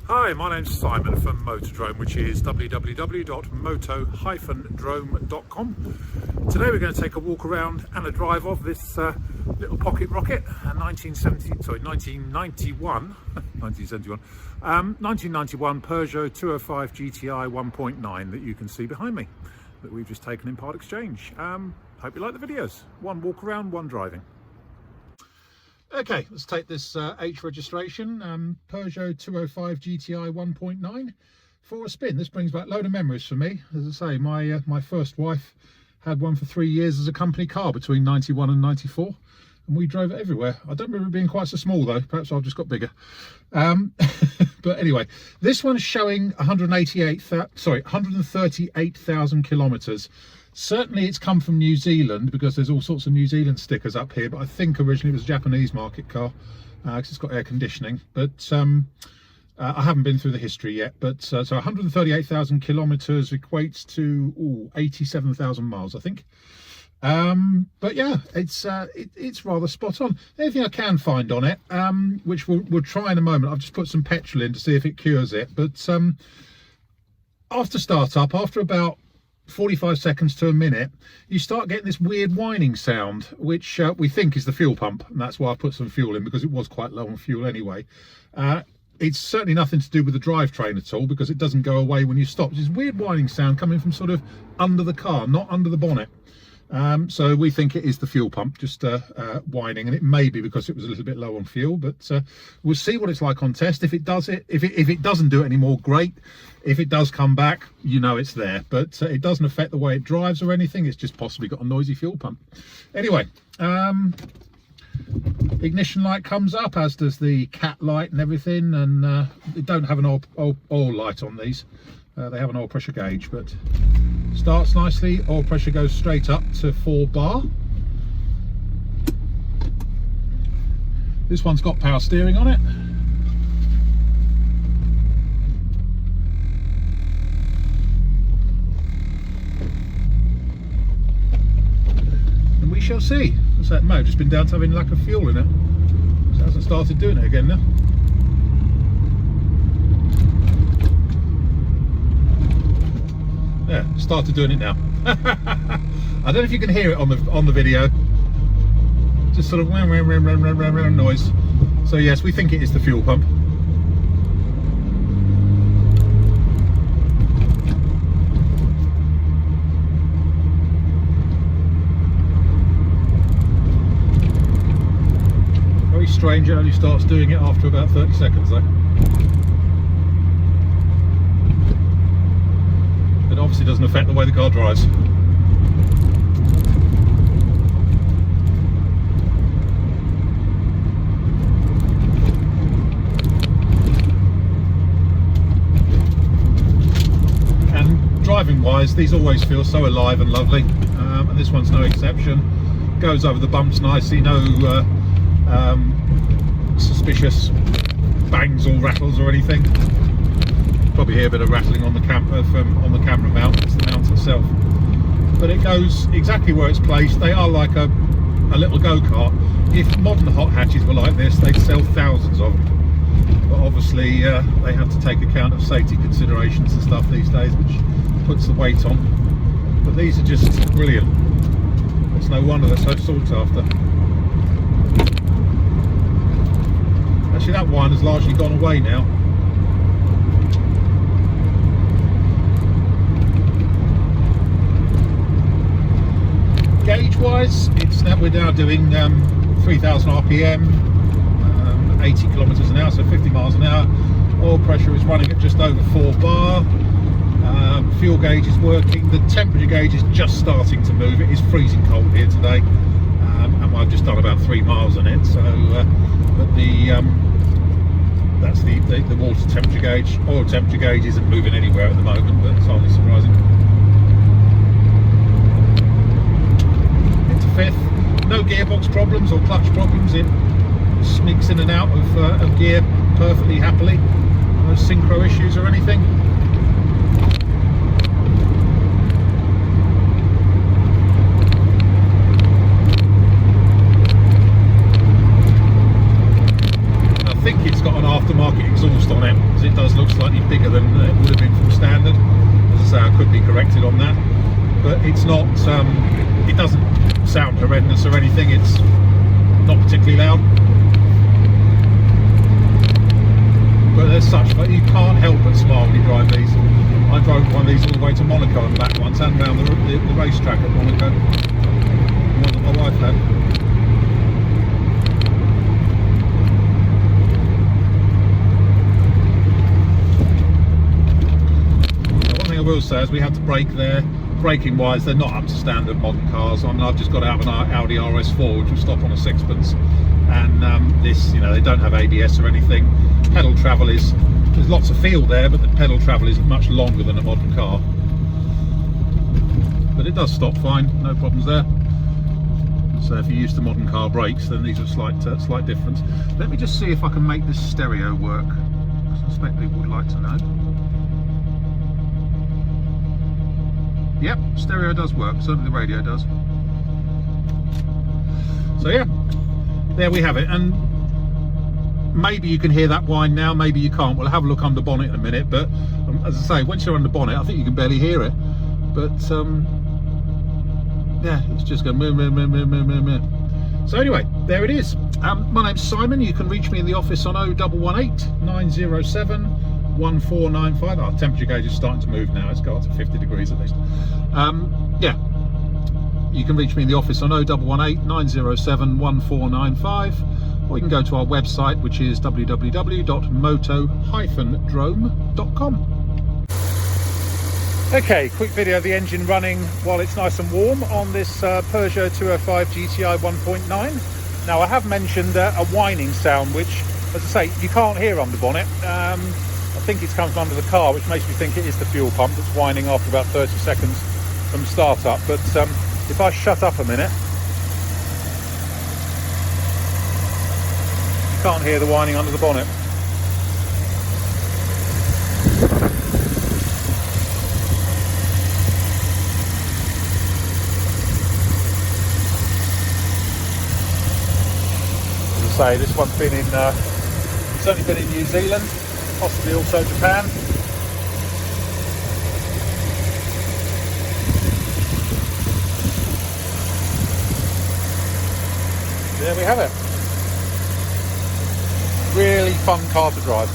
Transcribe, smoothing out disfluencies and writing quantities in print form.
Hi, my name's Simon from Motordrome, which is www.moto-drome.com. Today we're going to take a walk around and a drive of this little pocket rocket, a 1991 Peugeot 205 GTI 1.9 that you can see behind me, that we've just taken in part exchange. Hope you like the videos. One walk around, one driving. Okay, let's take this H registration, Peugeot 205 GTI 1.9 for a spin. This brings back a load of memories for me. As I say, my first wife had one for 3 years as a company car between 91 and 94, and we drove it everywhere. I don't remember it being quite so small though, perhaps I've just got bigger. But anyway, this one's showing 138,000 kilometres. Certainly it's come from New Zealand because there's all sorts of New Zealand stickers up here, but I think originally it was a Japanese market car because it's got air conditioning. But I haven't been through the history yet, but so 138,000 kilometres equates to 87,000 miles, I think. But yeah, it's rather spot on. Anything I can find on it, which we'll try in a moment. I've just put some petrol in to see if it cures it, but after startup, after about 45 seconds to a minute, you start getting this weird whining sound, which we think is the fuel pump, and that's why I put some fuel in, because it was quite low on fuel anyway. It's certainly nothing to do with the drivetrain at all, because it doesn't go away when you stop. It's this weird whining sound coming from sort of under the car, not under the bonnet. So we think it is the fuel pump just whining, and it may be because it was a little bit low on fuel, but we'll see what it's like on test. If it does it, if it doesn't do it anymore, great. If it does come back, you know it's there, but it doesn't affect the way it drives or anything. It's just possibly got a noisy fuel pump. Anyway, ignition light comes up, as does the cat light and everything, and they don't have an oil light on these. They have an oil pressure gauge, but starts nicely. Oil pressure goes straight up to 4 bar. This one's got power steering on it. And we shall see. What's that? May have just been down to having lack of fuel in it. So it hasn't started doing it again now. Yeah, started doing it now. I don't know if you can hear it on the video. Just sort of noise. So yes, we think it is the fuel pump. Very strange, it only starts doing it after about 30 seconds though. It obviously doesn't affect the way the car drives. And driving wise, these always feel so alive and lovely, and this one's no exception. Goes over the bumps nicely, no suspicious bangs or rattles or anything. Probably hear a bit of rattling on the camera on the camera mount. It's the mount itself, but it goes exactly where it's placed. They are like a little go-kart. If modern hot hatches were like this, they'd sell thousands of them, but obviously they have to take account of safety considerations and stuff these days, which puts the weight on. But these are just brilliant. It's no wonder they're so sought after. Actually, that one has largely gone away now. Gauge wise, we're now doing 3,000 RPM, 80 kilometers an hour, so 50 miles an hour. Oil pressure is running at just over 4 bar. Fuel gauge is working. The temperature gauge is just starting to move. It is freezing cold here today, and I've just done about 3 miles on it. So, but that's the water temperature gauge. Oil temperature gauge isn't moving anywhere at the moment, but it's hardly surprising. Fifth, no gearbox problems or clutch problems. It sneaks in and out of gear perfectly happily. No synchro issues or anything. I think it's got an aftermarket exhaust on it, as it does look It's not, it doesn't sound horrendous or anything. It's not particularly loud. But there's such, but you can't help but smile when you drive these. I drove one of these all the way to Monaco and back once, and round the racetrack at Monaco. The one that my wife had. Now, one thing I will say is we had to brake there. Braking wise, they're not up to standard modern cars. I mean, I've just got out of an Audi RS4, which will stop on a sixpence, and this, you know, they don't have ABS or anything. Pedal travel is, there's lots of feel there, but the pedal travel is much longer than a modern car. But it does stop fine, no problems there. So if you're used to modern car brakes, then these are slight difference. Let me just see if I can make this stereo work. I suspect people would like to know. Yep, stereo does work, certainly the radio does. So yeah, there we have it. And maybe you can hear that whine now, maybe you can't. We'll have a look under bonnet in a minute, but as I say, once you're under bonnet, I think you can barely hear it. But yeah, it's just going meh, meh, meh, meh, meh, meh, meh. So anyway, there it is. My name's Simon. You can reach me in the office on 0118 907 1495. Our temperature gauge is starting to move now. It's got up to 50 degrees at least. Yeah, you can reach me in the office on 0118 907 1495, or you can go to our website, which is www.moto-drome.com. Okay, quick video of the engine running while it's nice and warm on this Peugeot 205 GTI 1.9. Now, I have mentioned a whining sound, which, as I say, you can't hear under bonnet. I think it comes from under the car, which makes me think it is the fuel pump that's whining after about 30 seconds from startup. But if I shut up a minute, you can't hear the whining under the bonnet. As I say, this one's been in, certainly been in New Zealand, possibly also Japan. There we have it. Really fun car to drive.